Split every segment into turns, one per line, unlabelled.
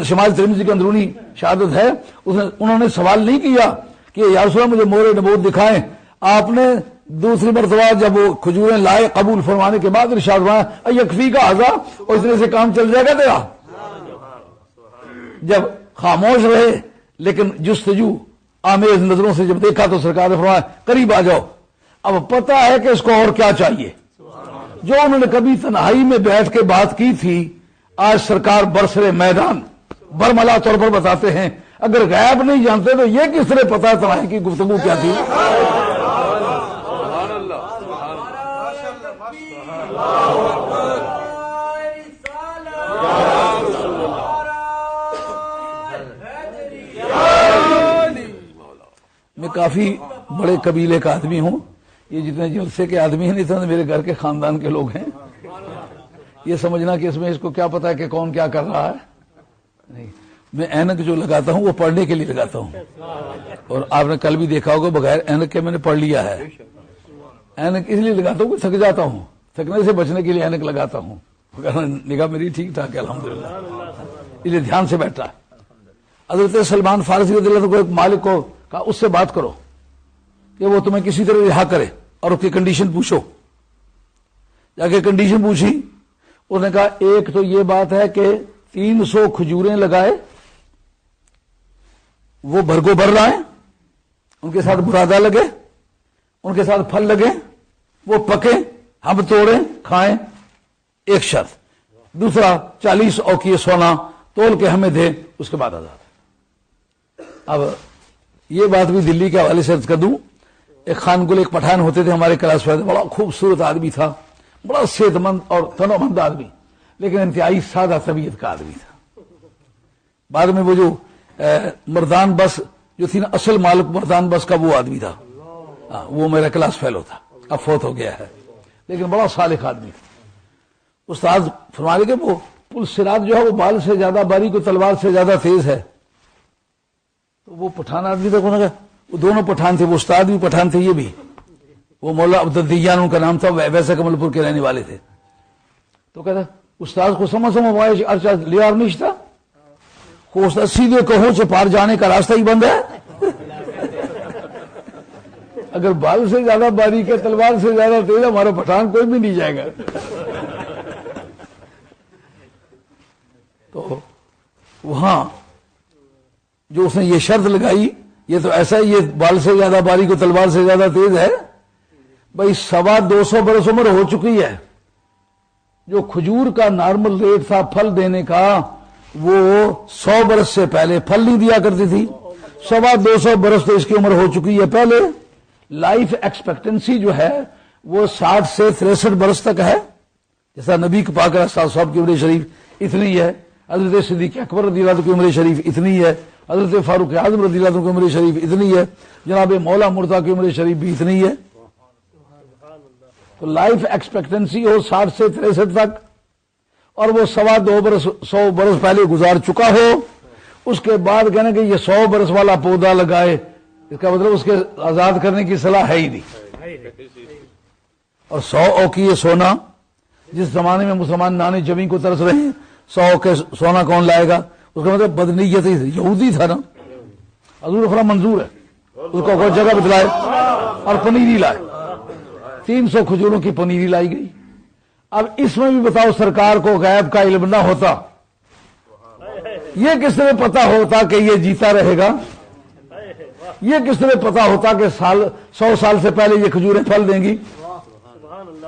شمال ترمذی کی اندرونی شہادت ہے، انہوں نے سوال نہیں کیا کہ یا رسول اللہ مجھے مہر نبوت دکھائیں، آپ نے دوسری مرتبہ جب وہ کھجوریں لائے قبول فرمانے کے بعد ارشاد فرمایا یکفی کا اعضا، اور اتنے سے کام چل جائے گا تیرا۔ جب خاموش رہے لیکن جستجو آمیز نظروں سے جب دیکھا تو سرکار نے فرمایا قریب آ جاؤ، اب پتا ہے کہ اس کو اور کیا چاہیے۔ جو انہوں نے کبھی تنہائی میں بیٹھ کے بات کی تھی آج سرکار برسر میدان برملا طور پر بتاتے ہیں۔ اگر غیب نہیں جانتے تو یہ کس طرح پتا تنہائی کی گفتگو کیا تھی؟ میں کافی بڑے قبیلے کا آدمی ہوں، یہ جتنے جلسے کے آدمی ہیں اتنے میرے گھر کے خاندان کے لوگ ہیں۔ یہ سمجھنا کہ اس کو کیا پتا ہے کہ کون کیا کر رہا ہے، نہیں۔ میں اینک جو لگاتا ہوں وہ پڑھنے کے لیے لگاتا ہوں، اور آپ نے کل بھی دیکھا ہوگا بغیر اینک کے میں نے پڑھ لیا ہے۔ اینک اس لیے لگاتا ہوں کہ تھک جاتا ہوں، تھکنے سے بچنے کے لیے اینک لگاتا ہوں، نگاہ میری ٹھیک ٹھاک ہے الحمدللہ، اس لیے دھیان سے بیٹھتا ہے۔ حضرت سلمان فارسی رضی اللہ عنہ کو ایک مالک کو کہا اس سے بات کرو کہ وہ تمہیں کسی طرح رہا کرے اور اس کی کنڈیشن پوچھو۔ جا کے کنڈیشن پوچھی، اس نے کہا ایک تو یہ بات ہے کہ 300 کھجوریں لگائے، وہ بھرگو بھر رہا ہے، ان کے ساتھ برادہ لگے، ان کے ساتھ پھل لگے، وہ پکے، ہم توڑیں کھائیں، ایک شرط۔ دوسرا 40 اوقیہ سونا تول کے ہمیں دے، اس کے بعد آزاد۔ اب یہ بات بھی دلی کے حوالے سے عرض کر دوں، ایک خان گل ایک پٹھان ہوتے تھے ہمارے کلاس میں، بڑا خوبصورت آدمی تھا، بڑا صحت مند اور تنو مند آدمی، لیکن انتہائی سادہ طبیعت کا آدمی تھا۔ بعد میں وہ جو مردان بس جو تھی نا، اصل مالک مردان بس کا وہ آدمی تھا، وہ میرا کلاس فیلو تھا، اب فوت ہو گیا ہے، لیکن بڑا صالح آدمی تھا۔ استاد فرما رہے کہ وہ پل صراط جو ہے وہ بال سے زیادہ باریک اور تلوار سے زیادہ تیز ہے۔ تو وہ پٹھان آدمی تھا، وہ دونوں پٹھان تھے، وہ استاد بھی پٹھان تھے، یہ بھی، وہ مولا عبدالدیان ان کا نام تھا، ویسے کمل پور کے رہنے والے تھے۔ تو کہتا استاد کو سمجھ ارچہ لیا نشتہ کو استاد سیدھے کہو سے پار جانے کا راستہ ہی بند ہے۔ اگر بال سے زیادہ باریک ہے، تلوار سے زیادہ تیز، ہمارا پٹھان کوئی بھی نہیں جائے گا۔ تو وہاں جو اس نے یہ شرط لگائی، یہ تو ایسا ہی، یہ بال سے زیادہ باریک اور تلوار سے زیادہ تیز ہے، بھائی 250 برس عمر ہو چکی ہے۔ جو کھجور کا نارمل ریٹ تھا پھل دینے کا، وہ 100 برس سے پہلے پھل نہیں دیا کرتی تھی، 250 برس تو اس کی عمر ہو چکی ہے پہلے۔ لائف ایکسپیکٹنسی جو ہے وہ 60 سے 63 برس تک ہے، جیسا نبی پاک علیہ الصلوۃ والسلام کی عمر شریف اتنی ہے، حضرت صدیق اکبر رضی اللہ عنہ کی عمر شریف اتنی ہے، حضرت فاروق اعظم رضی اللہ عنہ کی عمر شریف اتنی ہے، جناب مولا مرتضیٰ کی عمر شریف بھی اتنی ہے۔ تو لائف ایکسپیکٹنسی ہو 60 سے 63 تک، اور وہ 2.25 برس 100 برس پہلے گزار چکا ہو، اس کے بعد کہنا کہ یہ 100 برس والا پودا لگائے، اس کا مطلب اس کے آزاد کرنے کی صلاح ہے ہی نہیں۔ اور 100 اوقیہ سونا، جس زمانے میں مسلمان نانے جمی کو ترس رہے ہیں، 100 اوقیہ سونا کون لائے گا؟ اس کا مطلب بدنیت یہودی تھا نا، حضور خلا منظور ہے، اس کو کوئی جگہ بتلائے، اور پنیری لائے، 300 کھجوروں کی پنیری لائی گئی۔ اب اس میں بھی بتاؤ سرکار کو غیب کا علم نہ ہوتا، یہ کس طرح پتا ہوتا کہ یہ جیتا رہے گا؟ یہ کس طرح پتا ہوتا کہ 100 سال سے پہلے یہ کھجوریں پھل دیں گی؟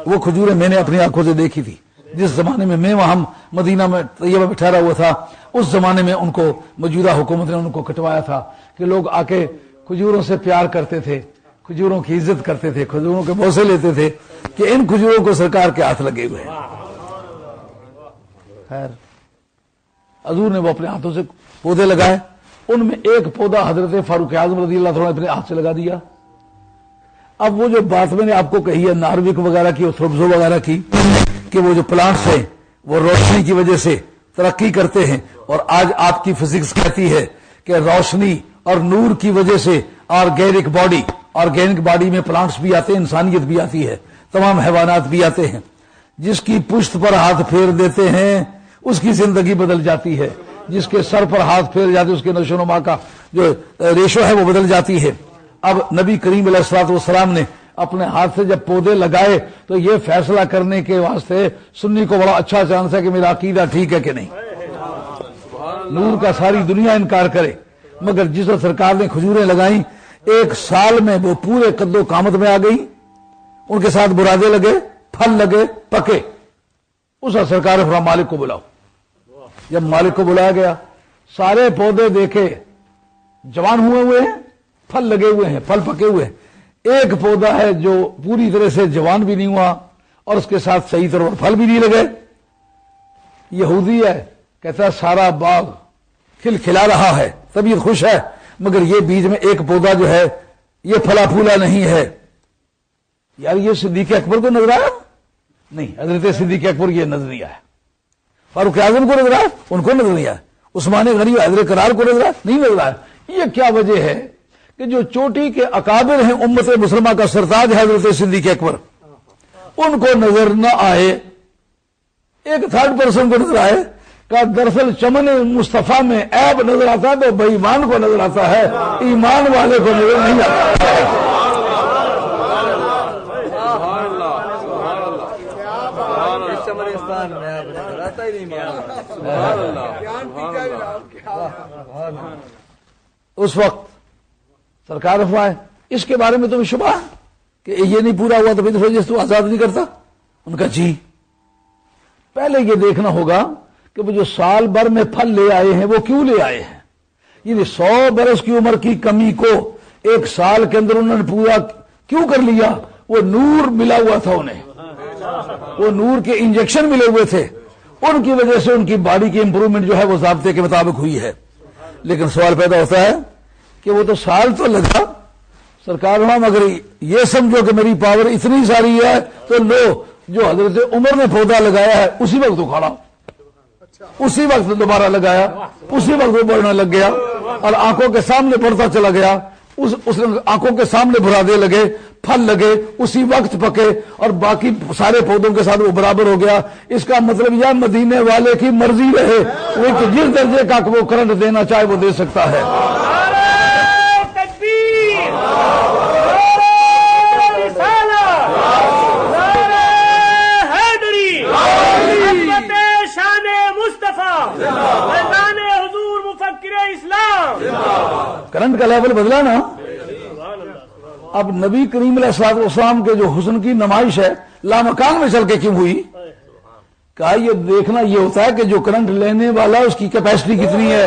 وہ کھجوریں میں نے اپنی آنکھوں سے دیکھی تھی، جس زمانے میں وہاں مدینہ میں طیبہ میں ٹھہرا ہوا تھا، اس زمانے میں ان کو موجودہ حکومت نے ان کو کٹوایا تھا کہ لوگ آ کے کھجوروں سے پیار کرتے تھے، کھجوروں کی عزت کرتے تھے، کھجوروں کے بوسے لیتے تھے کہ ان کھجوروں کو سرکار کے ہاتھ لگے ہوئے ہیں۔ خیر، حضور نے وہ اپنے ہاتھوں سے پودے لگائے، ان میں ایک پودا حضرت فاروق اعظم رضی اللہ عنہ نے اپنے ہاتھ سے لگا دیا۔ اب وہ جو بات میں نے آپ کو کہی ہے ناروک وغیرہ کی اور تھربزو وغیرہ کی، کہ وہ جو پلانٹس ہیں وہ روشنی کی وجہ سے ترقی کرتے ہیں، اور آج آپ کی فزکس کہتی ہے کہ روشنی اور نور کی وجہ سے آرگینک باڈی میں پلانٹس بھی آتے ہیں، انسانیت بھی آتی ہے، تمام حیوانات بھی آتے ہیں۔ جس کی پشت پر ہاتھ پھیر دیتے ہیں اس کی زندگی بدل جاتی ہے، جس کے سر پر ہاتھ پھیر جاتے اس کے نشو نما کا جو ریشو ہے وہ بدل جاتی ہے۔ اب نبی کریم علیہ الصلوۃ والسلام نے اپنے ہاتھ سے جب پودے لگائے تو یہ فیصلہ کرنے کے واسطے سنی کو بڑا اچھا چانس ہے کہ میرا عقیدہ ٹھیک ہے کہ نہیں۔ نور کا ساری دنیا انکار کرے، مگر جس وقت سرکار نے کھجوریں لگائیں 1 سال میں وہ پورے قد و قامت میں آ گئی، ان کے ساتھ برادے لگے، پھل لگے، پکے۔ اس وقت سرکار نے فرمایا مالک کو بلاؤ۔ جب مالک کو بلایا گیا، سارے پودے دیکھے جوان ہوئے ہیں، پھل لگے ہوئے ہیں، پھل پکے ہوئے ہیں۔ ایک پودا ہے جو پوری طرح سے جوان بھی نہیں ہوا اور اس کے ساتھ صحیح طرح پھل بھی نہیں لگے۔ یہودی ہے، کہتا ہے سارا باغ کھل کھلا رہا ہے، طبیعت خوش ہے، مگر یہ بیچ میں ایک پودا جو ہے یہ پھلا پھولا نہیں ہے۔ یار یہ صدیق اکبر کو نظر آیا؟ نہیں، حضرت صدیق اکبر یہ نظر نہیں آیا۔ فاروق اعظم کو نظر آیا؟ ان کو نظر نہیں آیا۔ عثمان غنی حیدر کرار کو نظر آیا؟ نہیں نظر آیا۔ یہ کیا وجہ ہے کہ جو چوٹی کے اکابر ہیں امت مسلمہ کا سرتاج ہے حضرت صدیق اکبر، ان کو نظر نہ آئے، ایک تھرڈ پرسن کو نظر آئے؟ کہ دراصل چمن مصطفیٰ میں عیب نظر آتا ہے تو بے ایمان کو نظر آتا ہے، ایمان والے کو نظر نہیں آتا۔ اس وقت سرکار فرمائے اس کے بارے میں تمہیں شبہ کہ یہ نہیں پورا ہوا تو پھر وجہ سے تو آزاد نہیں کرتا؟ ان کا جی، پہلے یہ دیکھنا ہوگا کہ وہ جو سال بھر میں پھل لے آئے ہیں وہ کیوں لے آئے ہیں؟ یعنی 100 برس کی عمر کی کمی کو 1 سال کے اندر انہوں نے پورا کیوں کر لیا؟ وہ نور ملا ہوا تھا انہیں، وہ نور کے انجیکشن ملے ہوئے تھے، ان کی وجہ سے ان کی باڈی کی امپروومنٹ جو ہے وہ ضابطے کے مطابق ہوئی ہے۔ لیکن سوال پیدا ہوتا ہے کہ وہ تو سال تو لگا، سرکار مگر یہ سمجھو کہ میری پاور اتنی ساری ہے تو لو جو حضرت عمر نے پودا لگایا ہے اسی وقت اکھاڑا، اسی وقت دوبارہ لگایا، اسی وقت وہ بڑھنے لگ گیا اور آنکھوں کے سامنے بڑھتا چلا گیا، اس آنکھوں کے سامنے برادے لگے، پھل لگے، اسی وقت پکے اور باقی سارے پودوں کے ساتھ وہ برابر ہو گیا۔ اس کا مطلب یہ مدینے والے کی مرضی رہے، وہ جس درجے کا وہ کرنٹ دینا چاہے وہ دے سکتا ہے۔ کرنٹ کا لیول بدلا نا۔ اب نبی کریم علیہ الصلوۃ والسلام کے جو حسن کی نمائش ہے لامکان میں چل کے کیوں ہوئی؟ کہا یہ دیکھنا یہ ہوتا ہے کہ جو کرنٹ لینے والا اس کی کیپیسٹی کتنی ہے۔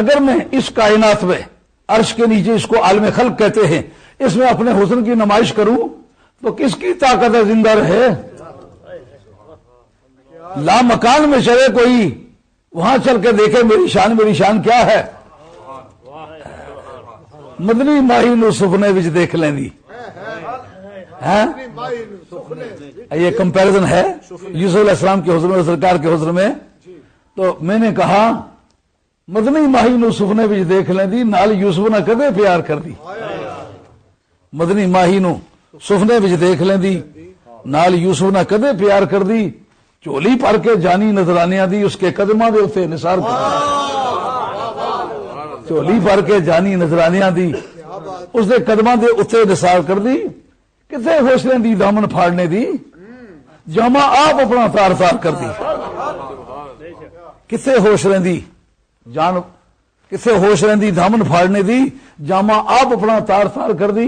اگر میں اس کائنات میں عرش کے نیچے اس کو عالم خلق کہتے ہیں، اس میں اپنے حسن کی نمائش کروں تو کس کی طاقت ہے زندہ رہے؟ لامکان میں چلے کوئی، وہاں چل کے دیکھے میری شان کیا ہے۔ مدنی ماہی نو سپنے وچ دیکھ لیندی، یہ کمپیریزن ہے یوسف علیہ السلام کے حضور اور سرکار کے حضور میں۔ تو میں نے کہا مدنی ماہی نو سپنے وچ دیکھ لیندی، نال یوسف نہ کدے پیار کر دی۔ مدنی ماہی نو سپنے وچ دیکھ لیندی، نال یوسف نہ کدے پیار کر دی، چولی پر کے جانی نظرانیاں دی اس کے قدماں دے اوتے نثار کر دی۔ چولی پر کے جانی نظرانیاں دی اس دے قدماں دے اوتے نثار کر دی۔ کتے خوش رہندی دامن پھاڑنے دی، جامہ آپ اپنا تار تار کر دی۔ کتے ہوش رہندی جان، کتے ہوش رہندی دامن پھاڑنے دی، جامہ آپ اپنا تار تار کر دی۔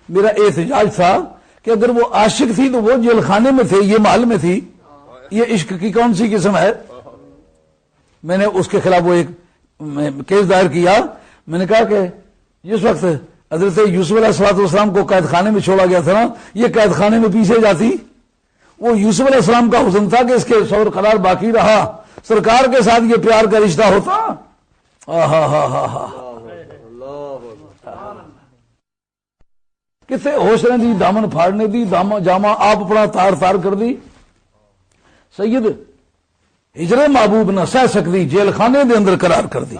میرا احتجاج تھا کہ اگر وہ عاشق تھی تو وہ جیل خانے میں تھے، یہ محل میں تھی، یہ عشق کی کون سی قسم ہے؟ میں نے اس کے خلاف وہ ایک کیس دائر کیا۔ میں نے کہا کہ جس وقت حضرت یوسف علیہ السلام کو قید خانے میں چھوڑا گیا تھا نا، یہ قید خانے میں پیچھے جاتی، وہ یوسف علیہ السلام کا حسن تھا کہ اس کے صبر قرار باقی رہا، سرکار کے ساتھ یہ پیار کا رشتہ ہوتا۔ کتنے ہوش رہی دی دامن پھاڑنے دی، جامہ آپ اپنا تار تار کر دی۔ سید ہجر محبوب نہ سہ سکتی، جیل خانے دے اندر قرار کر دی۔